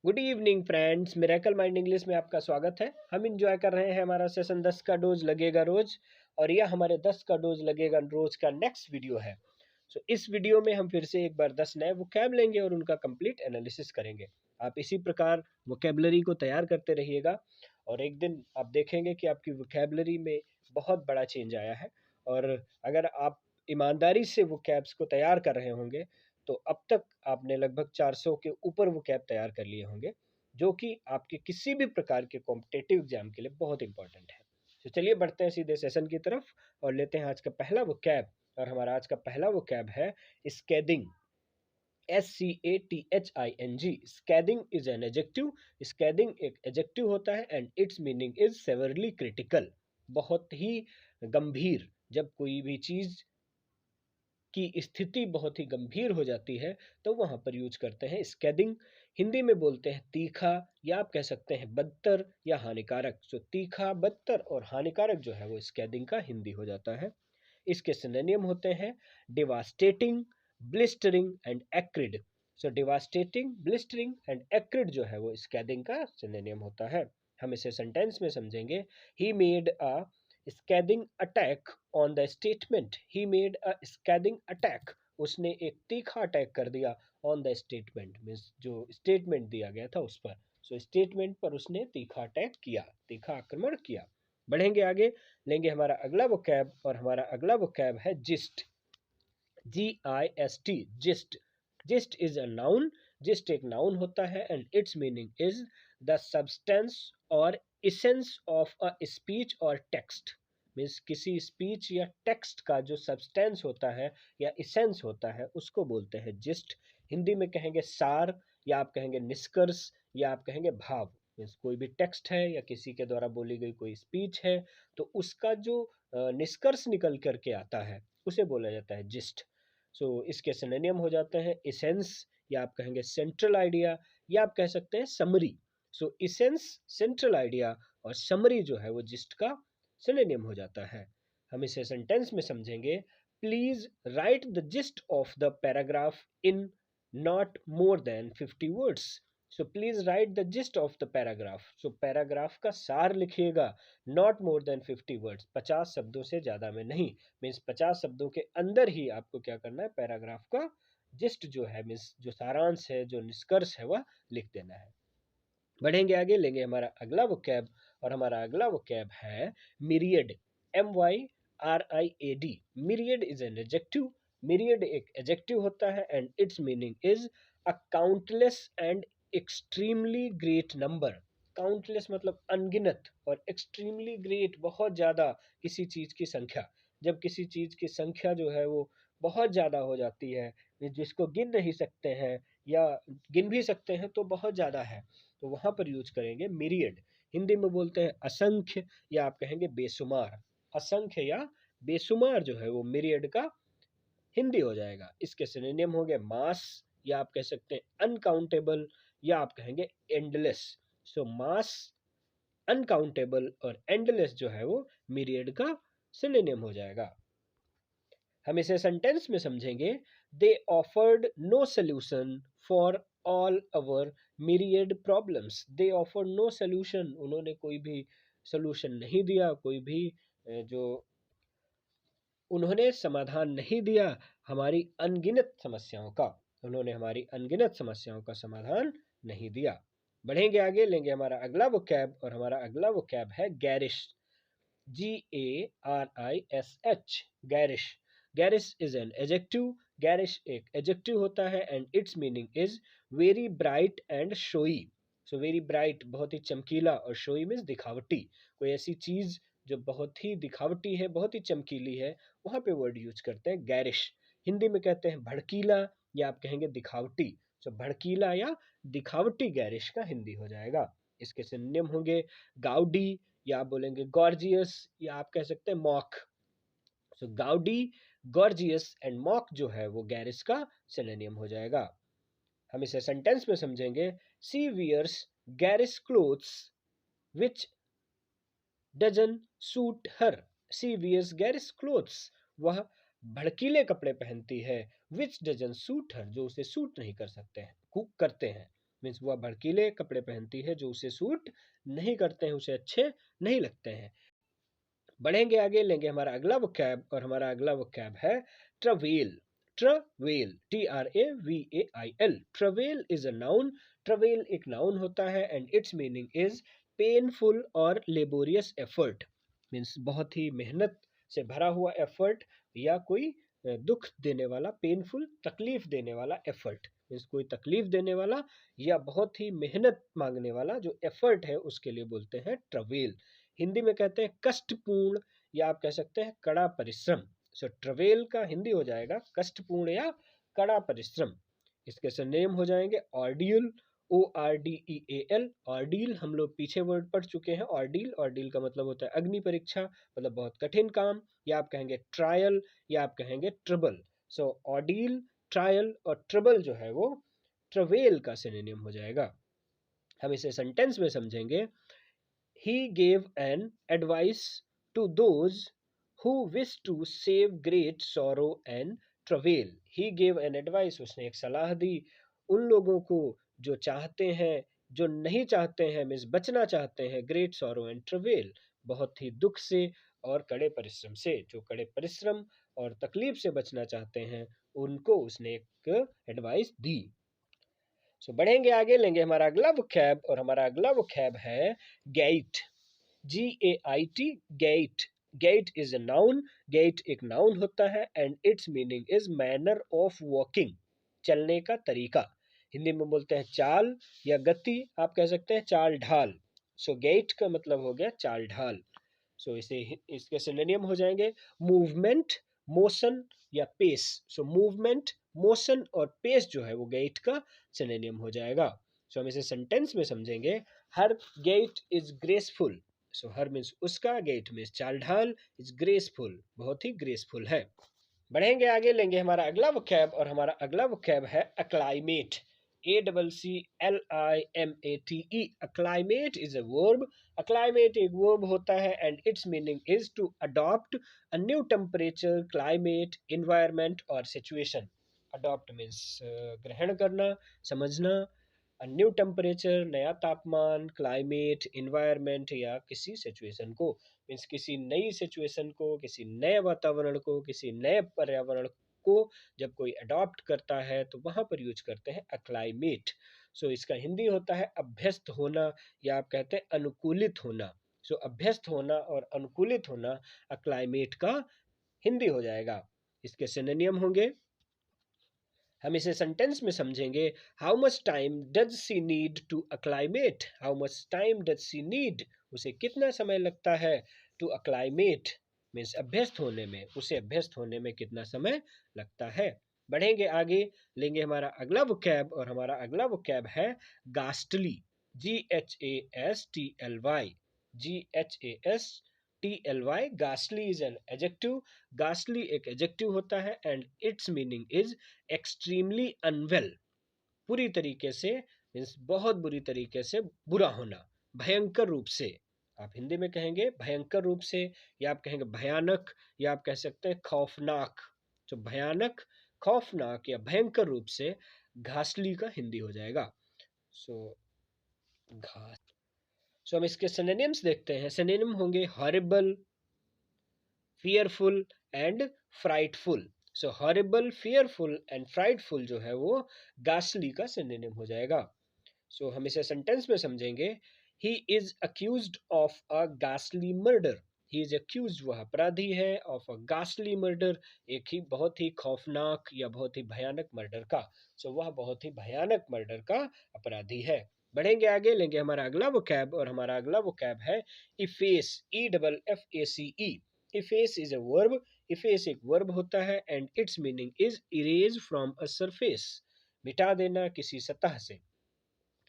Good evening friends, miracle mind English में आपका स्वागत है। हम इंजॉय कर रहे हैं हमारा सेशन 10 का डोज लगेगा रोज, और यह हमारे 10 का डोज लगेगा रोज का नेक्स्ट वीडियो है। इस वीडियो में हम फिर से एक बार 10 नए वोकैब लेंगे और उनका कंप्लीट एनालिसिस करेंगे। आप इसी प्रकार वोकैबलरी को तैयार करते रहिएगा और एक दिन आप देखेंगे कि आपकी वोकैबलरी में बहुत बड़ा चेंज आया है। और अगर आप ईमानदारी से वोकैब्स को तैयार कर रहे होंगे तो अब तक आपने लगभग 400 के ऊपर वोकैब तैयार कर लिए होंगे, जो कि आपके किसी भी प्रकार के कॉम्पिटिटिव एग्जाम के लिए बहुत इंपॉर्टेंट है। तो चलिए बढ़ते हैं सीधे सेशन की तरफ और लेते हैं आज का पहला वोकैब। और हमारा आज का पहला वोकैब है scathing. SCATHING। Scathing is an adjective. Scathing एक एडजेक्टिव होता है and it's meaning is severely critical. बहुत ही गंभीर। जब कोई भी चीज की स्थिति बहुत ही गंभीर हो जाती है तो वहां पर यूज करते हैं स्कैदिंग। हिंदी में बोलते हैं तीखा, या आप कह सकते हैं बदतर या हानिकारक। तीखा, बदतर और हानिकारक जो है वो स्कैदिंग का हिंदी हो जाता है। इसके सिनोनिम होते हैं devastating, blistering and acrid. Devastating, blistering and acrid जो है वो स्कैदिंग का सिनोनिम होता है। हम इसे सेंटेंस में समझेंगे। He made a scathing attack on the statement. He made a scathing attack. उसने एक तीखा अटैक कर दिया ऑन द स्टेटमेंट, मीन्स जो स्टेटमेंट दिया गया था उस पर। स्टेटमेंट पर उसने तीखा अटैक किया, तीखा आक्रमण किया। बढ़ेंगे आगे, लेंगे हमारा अगला वोकैब और हमारा अगला वोकैब है gist. GIST, gist. Gist is a noun. Gist एक नाउन होता है and it's meaning is the substance और इसेंस ऑफ अ स्पीच और टेक्स्ट। मीन्स किसी स्पीच या टेक्स्ट का जो सब्सटेंस होता है या इसेंस होता है उसको बोलते हैं जिस्ट। हिंदी में कहेंगे सार, या आप कहेंगे निष्कर्ष, या आप कहेंगे भाव। मीन्स कोई भी टेक्स्ट है या किसी के द्वारा बोली गई कोई स्पीच है तो उसका जो निष्कर्ष निकल करके आता है उसे बोला जाता है जिस्ट। इसके सिनोनिम हो जाते हैं इसेंस, या आप कहेंगे सेंट्रल आइडिया, या आप कह सकते हैं समरी। इसेंस, सेंट्रल आइडिया और समरी जो है वो जिस्ट का सिनोनिम हो जाता है। हम इसे सेंटेंस में समझेंगे। Please right the gist of the paragraph in not more than 50 words. Please right the gist of the paragraph. Paragraph का सार लिखिएगा, नॉट मोर देन 50 वर्ड्स, 50 शब्दों से ज्यादा में नहीं। मीन्स 50 शब्दों के अंदर ही आपको क्या करना है, पैराग्राफ का जिस्ट जो है, मीन्स जो सारांश है, जो निष्कर्ष है, वह लिख देना है। बढ़ेंगे आगे, लेंगे हमारा अगला वोकैब और हमारा अगला वोकैब है myriad. MYRIAD। Myriad is an adjective. Myriad एक एडजेक्टिव होता है and it's meaning is a countless and extremely great number. Countless मतलब अनगिनत, और एक्सट्रीमली ग्रेट बहुत ज्यादा किसी चीज की संख्या। जब किसी चीज की संख्या जो है वो बहुत ज्यादा हो जाती है, जिसको गिन नहीं सकते हैं या गिन भी सकते हैं तो बहुत ज्यादा है, तो वहां पर यूज करेंगे मिरियड। हिंदी में बोलते हैं असंख्य, या आप कहेंगे बेशुमार। असंख्य या बेशुमार जो है वो मिरियड का हिंदी हो जाएगा। इसके सिनोनिम हो गए मास, या आप कह सकते हैं अनकाउंटेबल, या आप कहेंगे एंडलेस। मास, अनकाउंटेबल और एंडलेस जो है वो मिरियड का सिनोनिम हो जाएगा। हम इसे सेंटेंस में समझेंगे। They offered no solution for all our myriad problems. They offered no solution, उन्होंने कोई भी सोल्यूशन नहीं दिया, कोई भी जो उन्होंने समाधान नहीं दिया हमारी अनगिनत समस्याओं का। उन्होंने हमारी अनगिनत समस्याओं का समाधान नहीं दिया। बढ़ेंगे आगे, लेंगे हमारा अगला वोकैब और हमारा अगला वोकैब है garish. GARISH, garish. Garish is an adjective. Garish एक एडजेक्टिव होता है and it's meaning is very bright and showy. Very bright बहुत ही चमकीला, और शोई मीन्स दिखावटी। कोई ऐसी चीज जो बहुत ही दिखावटी है, बहुत ही चमकीली है, वहां पे वर्ड यूज करते हैं गैरिश। हिंदी में कहते हैं भड़कीला, या आप कहेंगे दिखावटी। भड़कीला या दिखावटी गैरिश का हिंदी हो जाएगा। इसके सिनोनिम होंगे गाउडी, या आप बोलेंगे गॉर्जियस, या आप कह सकते हैं mock. Goudie, gorgeous and mock जो है वो गैरिश का सिनोनिम हो जाएगा। हम इसे सेंटेंस में समझेंगे। She wears garish clothes which doesn't suit her. She wears garish clothes, वह भड़कीले कपड़े पहनती है, विच डजन सूट हर, जो उसे सूट नहीं कर सकते हैं, करते हैं। मीन्स वह भड़कीले कपड़े पहनती है जो उसे सूट नहीं करते हैं, उसे अच्छे नहीं लगते हैं। बढ़ेंगे आगे, लेंगे हमारा अगला वोकैब और हमारा अगला वोकैब है travail. Travail, TRAVAIL। Travail is a noun. Travail एक नाउन होता है and it's meaning is painful और लेबोरियस एफर्ट। मीन्स बहुत ही मेहनत से भरा हुआ एफर्ट या कोई दुख देने वाला, पेनफुल तकलीफ देने वाला एफर्ट। मीन्स कोई तकलीफ देने वाला या बहुत ही मेहनत मांगने वाला जो एफर्ट है उसके लिए बोलते हैं ट्रवेल। हिंदी में कहते हैं कष्टपूर्ण, या आप कह सकते हैं कड़ा परिश्रम। सो ट्रवेल का हिंदी हो जाएगा कष्टपूर्ण या कड़ा परिश्रम। इसके सरनेम हो जाएंगे ऑर्डियल, ORDEAL। ऑर्डील हम लोग पीछे वर्ड पढ़ चुके हैं। ऑर्डील, ऑर्डील का मतलब होता है अग्नि परीक्षा, मतलब बहुत कठिन काम। या आप कहेंगे ट्रायल, या आप कहेंगे ट्रबल। सो ऑर्डील, ट्रायल और ट्रबल जो है वो ट्रवेल का सिनोनिम हो जाएगा। हम इसे सेंटेंस में समझेंगे। He gave an advice to those who wish to save great sorrow and travail। He gave an advice, उसने एक सलाह दी उन लोगों को जो चाहते हैं, जो नहीं चाहते हैं, मीन्स बचना चाहते हैं, ग्रेट सॉरो एंड ट्रवेल, बहुत ही दुख से और कड़े परिश्रम से। जो कड़े परिश्रम और तकलीफ से बचना चाहते हैं उनको उसने एक एडवाइस दी। सो बढ़ेंगे आगे, लेंगे हमारा अगला वोकैब और हमारा अगला वोकैब है gait. GAIT, gait. Gait is a noun. Gait एक नाउन होता है and it's meaning is manner of walking, चलने का तरीका। हिंदी में बोलते हैं चाल या गति, आप कह सकते हैं चाल ढाल। सो गेट का मतलब हो गया चाल ढाल। सो इसके सिनोनिम हो जाएंगे मूवमेंट, मोशन या पेस। सो मूवमेंट, मोशन और पेस जो है वो गेट का सिनोनिम हो जाएगा। सो हम इसे सेंटेंस में समझेंगे। Her gait is graceful. So her means उसका, गेट मीन्स चाल ढाल, इज ग्रेसफुल, बहुत ही ग्रेसफुल है। बढ़ेंगे आगे, लेंगे हमारा अगला वोकैब और हमारा अगला वोकैब है acclimate. ACCLIMATE। Acclimate is a verb. Acclimate एक वर्ब होता है and it's meaning is to adopt a new temperature, climate, environment और सिचुएशन। अडॉप्ट मीन्स ग्रहण करना, समझना। न्यू टेम्परेचर नया तापमान, क्लाइमेट इन्वायरमेंट या किसी सिचुएशन को, मीन्स किसी नई सिचुएशन को, किसी नए वातावरण को, किसी नए पर्यावरण को जब कोई अडॉप्ट करता है तो वहां पर यूज करते हैं अक्लाइमेट। सो इसका हिंदी होता है अभ्यस्त होना, या आप कहते हैं अनुकूलित होना। सो अभ्यस्त होना और अनुकूलित होना अक्लाइमेट का हिंदी हो जाएगा। इसके सिनोनिम होंगे। हम इसे सेंटेंस में समझेंगे। How much time does she need to acclimate. How much time does she need, उसे कितना समय लगता है, टू अक्लाइमेट मीन्स अभ्यस्त होने में, उसे अभ्यस्त होने में कितना समय लगता है। बढ़ेंगे आगे, लेंगे हमारा अगला वोकैब और हमारा अगला वोकैब है ghastly. GHASTLY। GHASTLY, ghastly is an adjective. Ghastly एक एडजेक्टिव होता है and it's meaning is extremely unwell, पूरी तरीके से, मीन्स बहुत बुरी तरीके से बुरा होना, भयंकर रूप से। आप हिंदी में कहेंगे भयंकर रूप से, या आप कहेंगे भयानक, या आप कह सकते हैं खौफनाक। तो भयानक, खौफनाक या भयंकर रूप से घासली का हिंदी हो जाएगा। सो घास। सो हम इसके सिनोनिम्स देखते हैं। सिनोनिम होंगे horrible, fearful and frightful। So horrible, fearful and frightful जो है वो गास्ली का सिनोनिम हो जाएगा। सो हम इसे सेंटेंस में समझेंगे। He is accused of a गास्ली मर्डर। ही इज अक्यूज्ड, वह अपराधी है, ऑफ अ गास्ली मर्डर, एक ही बहुत ही खौफनाक या बहुत ही भयानक मर्डर का। सो वह बहुत ही भयानक मर्डर का अपराधी है। बढ़ेंगे आगे, लेंगे हमारा अगला वोकैब और हमारा अगला वोकैब है efface. EFFACE। Efface is a verb. Efface एक वर्ब होता है and it's meaning is erase from a surface, मिटा देना किसी सतह से।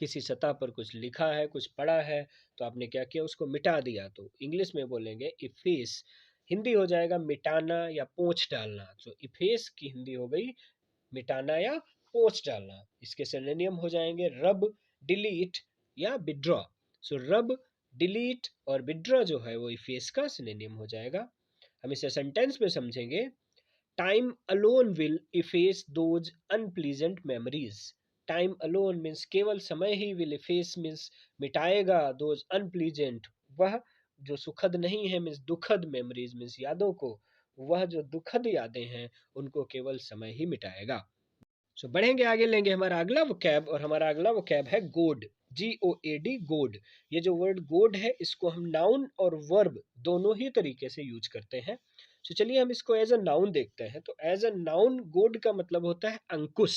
किसी सतह पर कुछ लिखा है, कुछ पढ़ा है, तो आपने क्या किया, उसको मिटा दिया। तो इंग्लिश में बोलेंगे इफेस। हिंदी हो जाएगा मिटाना या पोंछ डालना। तो इफेस की हिंदी हो गई मिटाना या पोंछ डालना। इसके सिनोनिम हो जाएंगे रब, डिलीट या विड्रॉ। सो रब, डिलीट और विड्रॉ जो है वो इफेस का सिनोनिम हो जाएगा। हम इसे सेंटेंस में समझेंगे। Time alone will efface those unpleasant memories. Time alone means केवल समय ही, विल इफेस मीन्स मिटाएगा, दोज अनप्लीजेंट वह जो सुखद नहीं है मीन्स दुखद, मेमोरीज मीन्स यादों को, वह जो दुखद यादें हैं उनको केवल समय ही मिटाएगा। सो बढ़ेंगे आगे, लेंगे हमारा अगला वो कैब, और हमारा अगला वो कैब है गोड, GOAD, गोड। ये जो वर्ड गोड है इसको हम नाउन और वर्ब दोनों ही तरीके से यूज करते हैं। सो चलिए हम इसको एज अ नाउन देखते हैं। तो एज अ नाउन गोड का मतलब होता है अंकुश।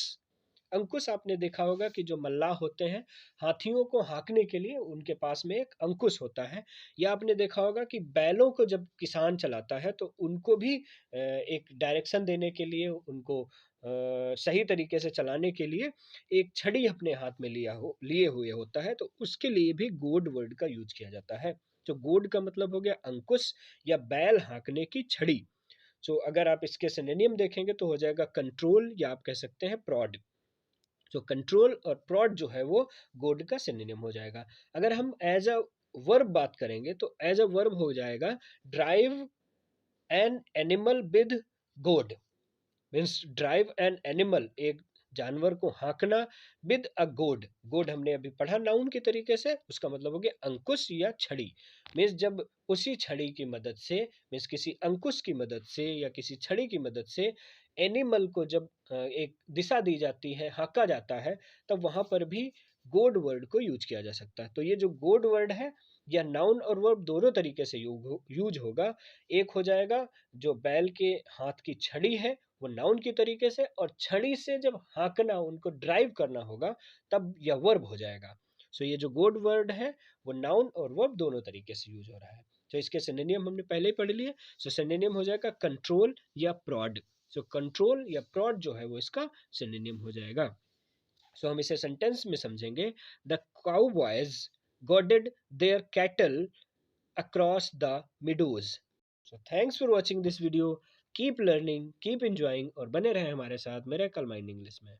अंकुश आपने देखा होगा कि जो मल्लाह होते हैं, हाथियों को हाँकने के लिए उनके पास में एक अंकुश होता है। या आपने देखा होगा कि बैलों को जब किसान चलाता है तो उनको भी एक डायरेक्शन देने के लिए, उनको सही तरीके से चलाने के लिए एक छड़ी अपने हाथ में लिए हुए होता है, तो उसके लिए भी गोड वर्ड का यूज किया जाता है। तो गोड का मतलब हो गया अंकुश या बैल हाँकने की छड़ी। तो अगर आप इसके सिनोनिम देखेंगे तो हो जाएगा कंट्रोल, या आप कह सकते हैं प्रॉड। तो कंट्रोल और प्रॉड जो है वो गोड का सिनोनिम हो जाएगा। अगर हम एज अ वर्ब बात करेंगे तो एज अ वर्ब हो जाएगा ड्राइव एन एनिमल विद गोड, मीन्स ड्राइव एन एनिमल, एक जानवर को हाँकना, विद अ गोड। गोड हमने अभी पढ़ा नाउन के तरीके से, उसका मतलब हो गया अंकुश या छड़ी। मीन्स जब उसी छड़ी की मदद से, मीन्स किसी अंकुश की मदद से या किसी छड़ी की मदद से एनिमल को जब एक दिशा दी जाती है, हाँका जाता है, तब वहां पर भी गोड वर्ड को यूज किया जा सकता है। तो ये जो गोड वर्ड है या नाउन और वर्ब दोनों तरीके से यूज होगा। एक हो जाएगा जो बैल के हाथ की छड़ी है वो नाउन की तरीके से, और छड़ी से जब हाँकना, उनको ड्राइव करना होगा, तब यह वर्ब हो जाएगा। सो ये जो गोड वर्ड है वो नाउन और वर्ब दोनों तरीके से यूज हो रहा है। तो इसके सिनोनिम हमने पहले ही पढ़ लिए। सो सिनोनिम हो जाएगा कंट्रोल या प्रॉड। सो कंट्रोल या प्रॉड जो है वो इसका सिनोनिम हो जाएगा। सो हम इसे सेंटेंस में समझेंगे। The cowboys goaded their cattle across the meadows. So thanks for watching this video. Keep learning, keep enjoying और बने रहें हमारे साथ मेरे कल माइंड इंग्लिश में।